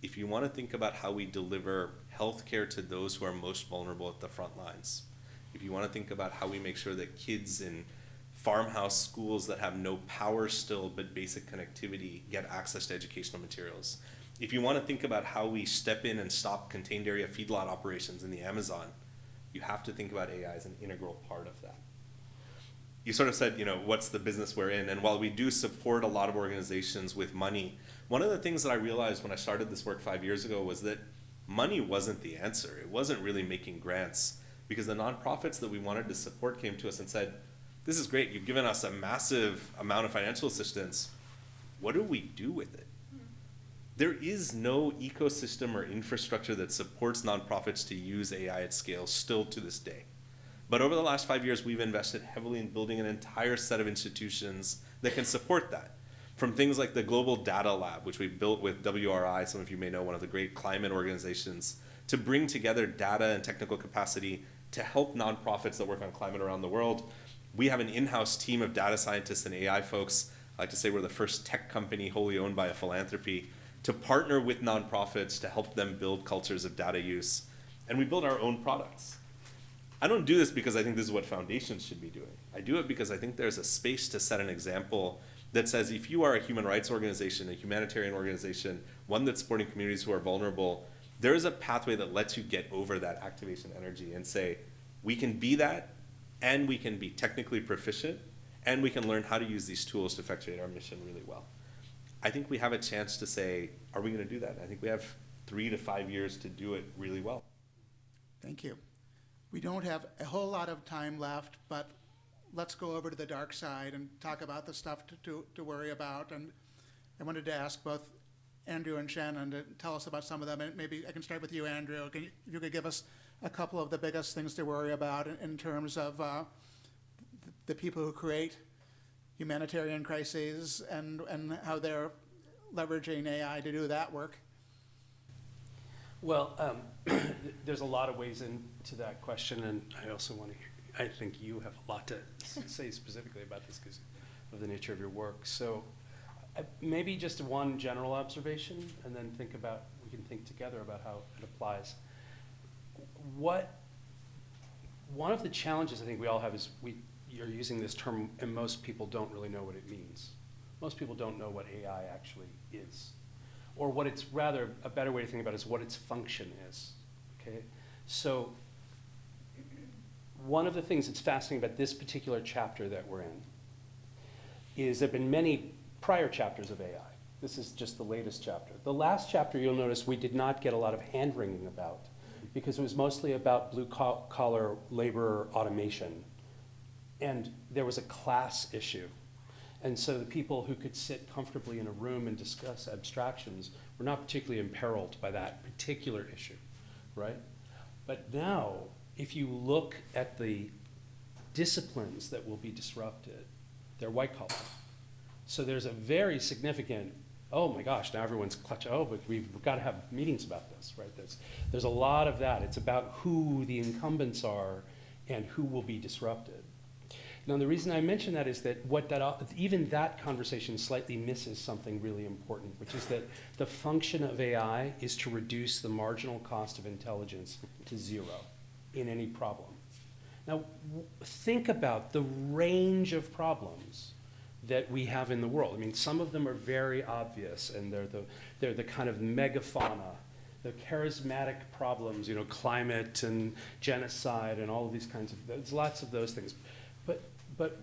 If you want to think about how we deliver healthcare to those who are most vulnerable at the front lines, if you want to think about how we make sure that kids in farmhouse schools that have no power still but basic connectivity get access to educational materials. If you want to think about how we step in and stop contained area feedlot operations in the Amazon, you have to think about AI as an integral part of that. You sort of said, you know, what's the business we're in? And while we do support a lot of organizations with money, one of the things that I realized when I started this work 5 years ago was that money wasn't the answer. It wasn't really making grants, because the nonprofits that we wanted to support came to us and said, this is great, you've given us a massive amount of financial assistance. What do we do with it? There is no ecosystem or infrastructure that supports nonprofits to use AI at scale still to this day. But over the last 5 years, we've invested heavily in building an entire set of institutions that can support that. From things like the Global Data Lab, which we built with WRI, some of you may know, one of the great climate organizations, to bring together data and technical capacity to help nonprofits that work on climate around the world. We have an in-house team of data scientists and AI folks. I like to say we're the first tech company wholly owned by a philanthropy to partner with nonprofits to help them build cultures of data use. And we build our own products. I don't do this because I think this is what foundations should be doing. I do it because I think there's a space to set an example that says if you are a human rights organization, a humanitarian organization, one that's supporting communities who are vulnerable, there is a pathway that lets you get over that activation energy and say, we can be that, and we can be technically proficient, and we can learn how to use these tools to effectuate our mission really well. I think we have a chance to say, are we going to do that? I think we have 3 to 5 years to do it really well. Thank you. We don't have a whole lot of time left, but let's go over to the dark side and talk about the stuff to worry about. And I wanted to ask both Andrew and Shannon to tell us about some of them. And maybe I can start with you, Andrew. You could give us a couple of the biggest things to worry about in terms of the people who create humanitarian crises and how they're leveraging AI to do that work. Well, there's a lot of ways into that question, and I also want to hear, I think you have a lot to say specifically about this because of the nature of your work. So maybe just one general observation, and then we can think together about how it applies. One of the challenges I think we all have is you're using this term, and most people don't really know what it means. Most people don't know what AI actually is. Or what it's rather, a better way to think about it is what its function is, okay? So one of the things that's fascinating about this particular chapter that we're in is there have been many prior chapters of AI. This is just the latest chapter. The last chapter, you'll notice we did not get a lot of hand-wringing about because it was mostly about blue-collar labor automation. And there was a class issue. And so the people who could sit comfortably in a room and discuss abstractions were not particularly imperiled by that particular issue, right? But now, if you look at the disciplines that will be disrupted, they're white collar. So there's a very significant, oh my gosh, now everyone's clutching, oh, but we've got to have meetings about this, right? There's a lot of that. It's about who the incumbents are and who will be disrupted. Now, the reason I mention that is that even that conversation slightly misses something really important, which is that the function of AI is to reduce the marginal cost of intelligence to 0 in any problem. Now, think about the range of problems that we have in the world. I mean, some of them are very obvious, and they're the kind of megafauna, the charismatic problems, you know, climate and genocide and all of these kinds of, there's lots of those things. But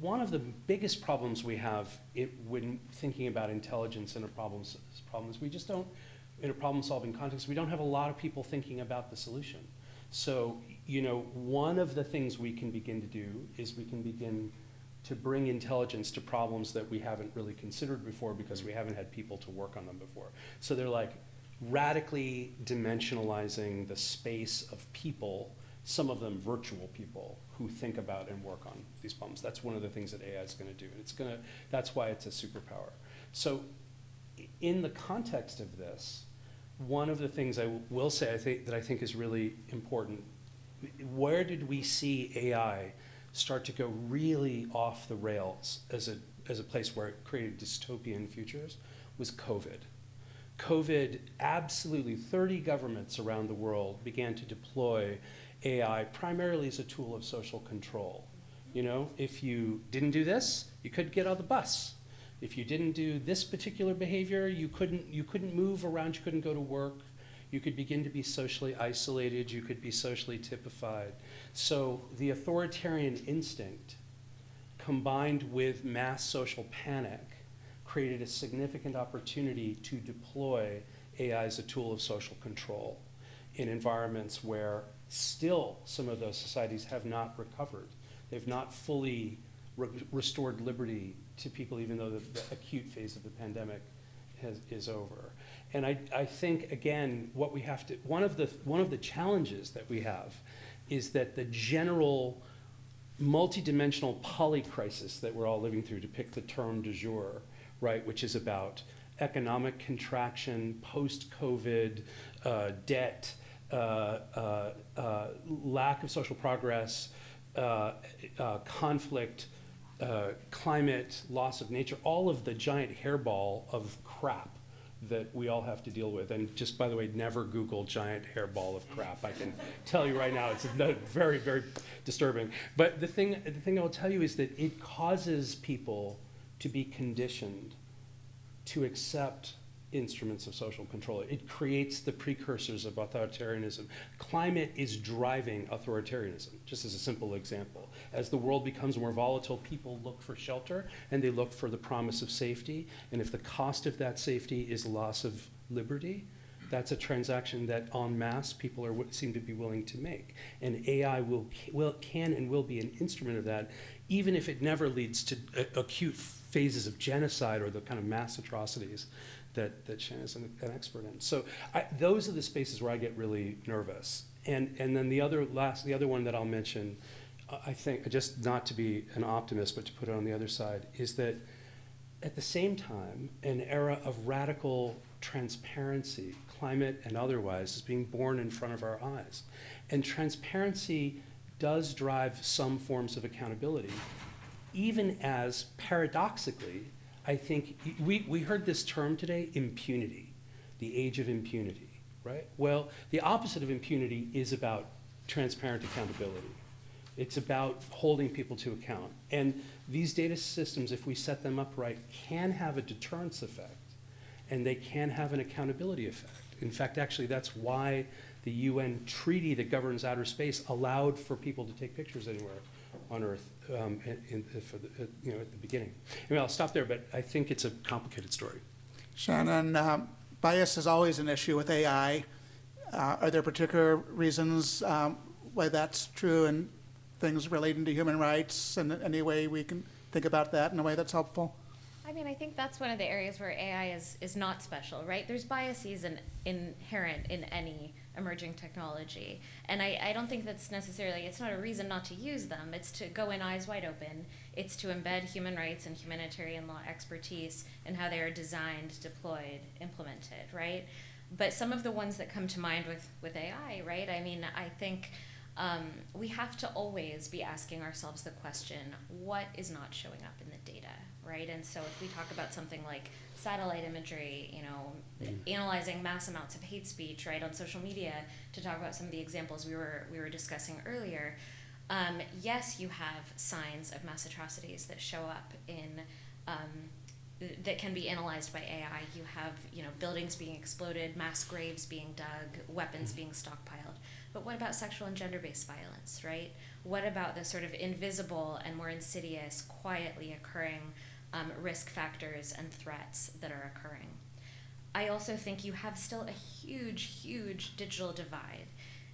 one of the biggest problems we have when thinking about intelligence in a problem is we just don't, in a problem-solving context, we don't have a lot of people thinking about the solution. So, you know, one of the things we can begin to do is we can begin to bring intelligence to problems that we haven't really considered before because we haven't had people to work on them before. So they're like radically dimensionalizing the space of people, some of them virtual people, who think about and work on these problems. That's one of the things that AI is going to do. And that's why it's a superpower. So in the context of this, one of the things I will say I think is really important, where did we see AI start to go really off the rails as a place where it created dystopian futures was COVID. COVID, absolutely 30 governments around the world began to deploy AI primarily as a tool of social control You know, if you didn't do this, you couldn't get on the bus. If you didn't do this particular behavior, you couldn't move around, you couldn't go to work. You could begin to be socially isolated, you could be socially typified. So the authoritarian instinct combined with mass social panic created a significant opportunity to deploy AI as a tool of social control in environments where still some of those societies have not recovered. They've not fully restored liberty to people, even though the acute phase of the pandemic is over. And I think, again, what we have to, one of the challenges that we have is that the general multidimensional polycrisis that we're all living through, to pick the term du jour, right, which is about economic contraction, post-COVID, debt, lack of social progress, conflict, climate, loss of nature, all of the giant hairball of crap that we all have to deal with. And just, by the way, never Google giant hairball of crap. I can tell you right now, it's very, very disturbing. But the thing I will tell you is that it causes people to be conditioned to accept instruments of social control. It creates the precursors of authoritarianism. Climate is driving authoritarianism, just as a simple example. As the world becomes more volatile, people look for shelter and they look for the promise of safety. And if the cost of that safety is loss of liberty, that's a transaction that en masse people seem to be willing to make. And AI can and will be an instrument of that, even if it never leads to acute phases of genocide or the kind of mass atrocities that Shannon's an expert in. So those are the spaces where I get really nervous. And then the other one that I'll mention, I think, just not to be an optimist, but to put it on the other side, is that at the same time, an era of radical transparency, climate and otherwise, is being born in front of our eyes. And transparency does drive some forms of accountability, even as, paradoxically, I think we heard this term today, impunity, the age of impunity, right? Well, the opposite of impunity is about transparent accountability. It's about holding people to account. And these data systems, if we set them up right, can have a deterrence effect, and they can have an accountability effect. In fact, actually, that's why the UN treaty that governs outer space allowed for people to take pictures anywhere on Earth at the beginning. Anyway, I'll stop there, but I think it's a complicated story. Shannon, bias is always an issue with AI. Are there particular reasons why that's true and things relating to human rights, and any way we can think about that in a way that's helpful? I mean, I think that's one of the areas where AI is not special, right? There's biases inherent in any emerging technology. And I don't think that's necessarily, it's not a reason not to use them. It's to go in eyes wide open. It's to embed human rights and humanitarian law expertise in how they are designed, deployed, implemented, right? But some of the ones that come to mind with AI, right? I mean, I think we have to always be asking ourselves the question, what is not showing up in the data, right? And so if we talk about something like satellite imagery, analyzing mass amounts of hate speech, right, on social media, to talk about some of the examples we were discussing earlier, yes, you have signs of mass atrocities that show up in that can be analyzed by AI. You have, buildings being exploded, mass graves being dug, weapons being stockpiled. But what about sexual and gender-based violence, right? What about the sort of invisible and more insidious, quietly occurring risk factors and threats that are occurring? I also think you have still a huge, huge digital divide.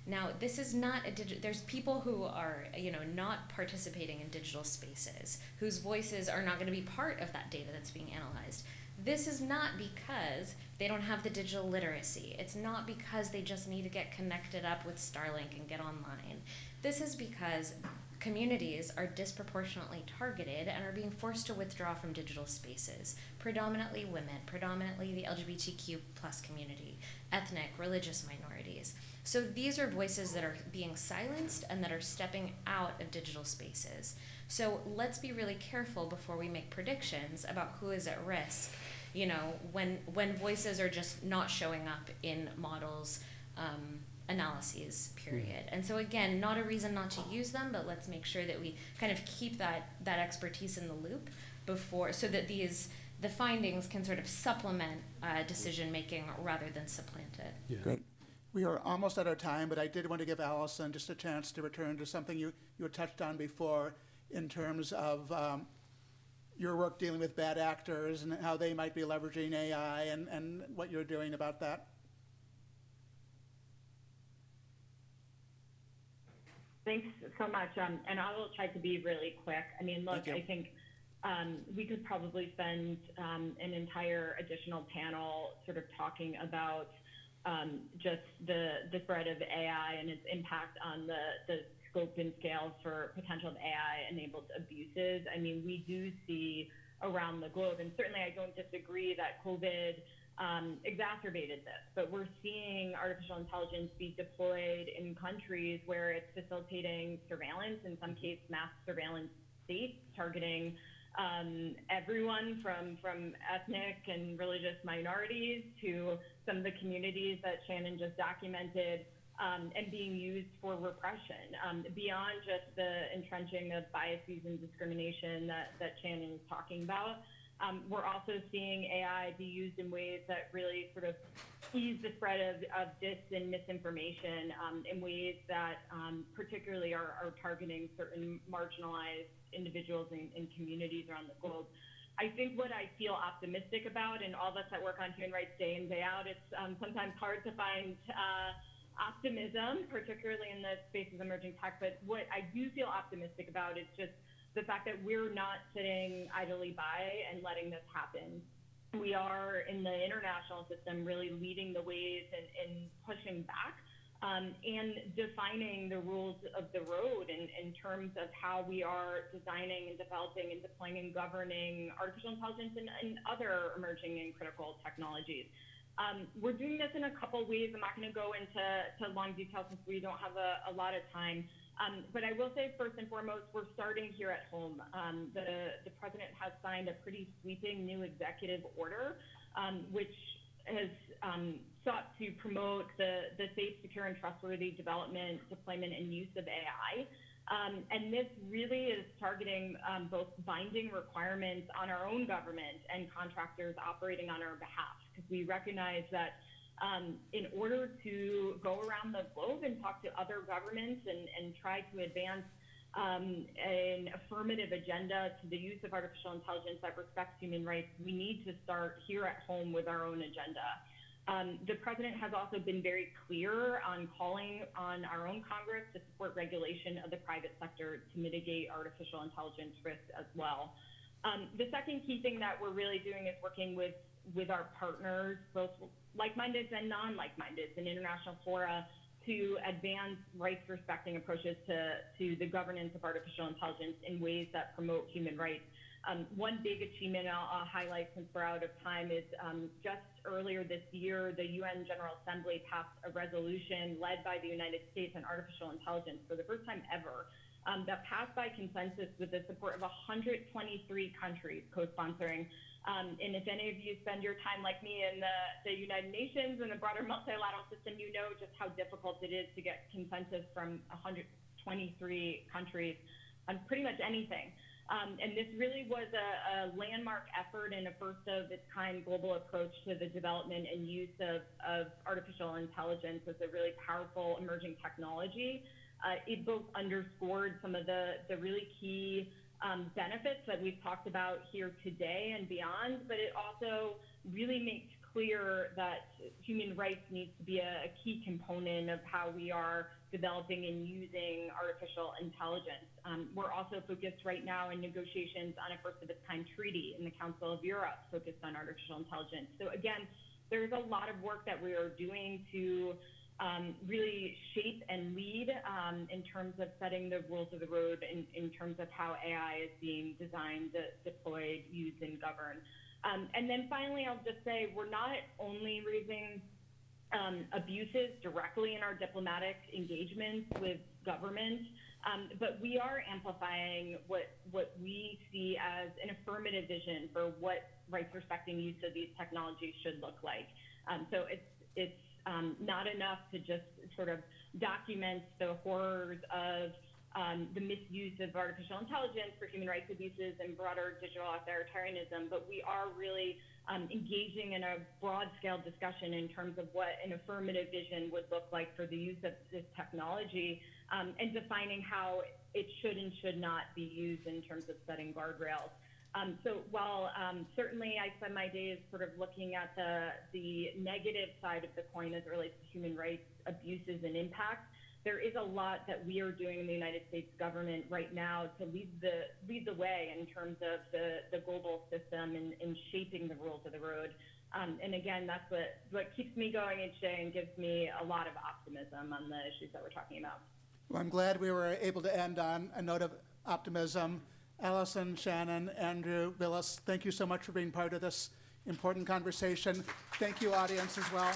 Now, this is not there's people who are, not participating in digital spaces, whose voices are not going to be part of that data that's being analyzed. This is not because they don't have the digital literacy. It's not because they just need to get connected up with Starlink and get online. This is because communities are disproportionately targeted and are being forced to withdraw from digital spaces, predominantly women, predominantly the LGBTQ plus community, ethnic, religious minorities. So these are voices that are being silenced and that are stepping out of digital spaces. So let's be really careful before we make predictions about who is at risk, when voices are just not showing up in models analyses, period. And so again, not a reason not to use them, but let's make sure that we kind of keep that expertise in the loop before, so that the findings can sort of supplement decision making rather than supplant it. Yeah. Great. We are almost out of time, but I did want to give Allison just a chance to return to something you had touched on before in terms of your work dealing with bad actors and how they might be leveraging AI and what you're doing about that. Thanks so much. And I will try to be really quick. I mean, look, I think we could probably spend an entire additional panel sort of talking about just the threat of AI and its impact on the scope and scale for potential AI-enabled abuses. I mean, we do see around the globe, and certainly I don't disagree that COVID exacerbated this, but we're seeing artificial intelligence be deployed in countries where it's facilitating surveillance, in some cases mass surveillance states, targeting everyone from ethnic and religious minorities to some of the communities that Shannon just documented, and being used for repression, beyond just the entrenching of biases and discrimination that Shannon is talking about. We're also seeing AI be used in ways that really sort of ease the spread of dis and misinformation in ways that particularly are targeting certain marginalized individuals and communities around the globe. I think what I feel optimistic about, and all of us that work on human rights day in, day out, it's sometimes hard to find optimism, particularly in the space of emerging tech, but what I do feel optimistic about is just the fact that we're not sitting idly by and letting this happen. We are, in the international system, really leading the ways and pushing back and defining the rules of the road in terms of how we are designing and developing and deploying and governing artificial intelligence and other emerging and critical technologies. We're doing this in a couple ways. I'm not going to go into long detail since we don't have a lot of time. But I will say, first and foremost, we're starting here at home. The president has signed a pretty sweeping new executive order, which has sought to promote the safe, secure, and trustworthy development, deployment, and use of AI. And this really is targeting both binding requirements on our own government and contractors operating on our behalf, because we recognize that in order to go around the globe and talk to other governments and try to advance an affirmative agenda to the use of artificial intelligence that respects human rights, we need to start here at home with our own agenda. The president has also been very clear on calling on our own Congress to support regulation of the private sector to mitigate artificial intelligence risks as well. The second key thing that we're really doing is working with our partners, both like-minded and non-like-minded, in international fora, to advance rights-respecting approaches to the governance of artificial intelligence in ways that promote human rights. One big achievement I'll highlight, since we're out of time, is just earlier this year, the UN General Assembly passed a resolution led by the United States on artificial intelligence for the first time ever, that passed by consensus with the support of 123 countries co-sponsoring. And if any of you spend your time like me in the United Nations and the broader multilateral system, you know just how difficult it is to get consensus from 123 countries on pretty much anything. And this really was a landmark effort and a first of its kind global approach to the development and use of artificial intelligence as a really powerful emerging technology. It both underscored some of the really key benefits that we've talked about here today and beyond, but it also really makes clear that human rights needs to be a key component of how we are developing and using artificial intelligence. We're also focused right now in negotiations on a first of its kind treaty in the Council of Europe focused on artificial intelligence. So again, there's a lot of work that we are doing to really shape and lead in terms of setting the rules of the road in terms of how AI is being designed, deployed, used, and governed. And then finally, I'll just say we're not only raising abuses directly in our diplomatic engagements with government, but we are amplifying what we see as an affirmative vision for what rights-respecting use of these technologies should look like. So it's not enough to just sort of document the horrors of the misuse of artificial intelligence for human rights abuses and broader digital authoritarianism, but we are really engaging in a broad-scale discussion in terms of what an affirmative vision would look like for the use of this technology, and defining how it should and should not be used in terms of setting guardrails. So while certainly I spend my days sort of looking at the negative side of the coin as it relates to human rights abuses and impacts, there is a lot that we are doing in the United States government right now to lead the way in terms of the global system and shaping the rules of the road. And again, that's what keeps me going each day and gives me a lot of optimism on the issues that we're talking about. Well, I'm glad we were able to end on a note of optimism. Allison, Shannon, Andrew, Vilas, thank you so much for being part of this important conversation. Thank you, audience, as well.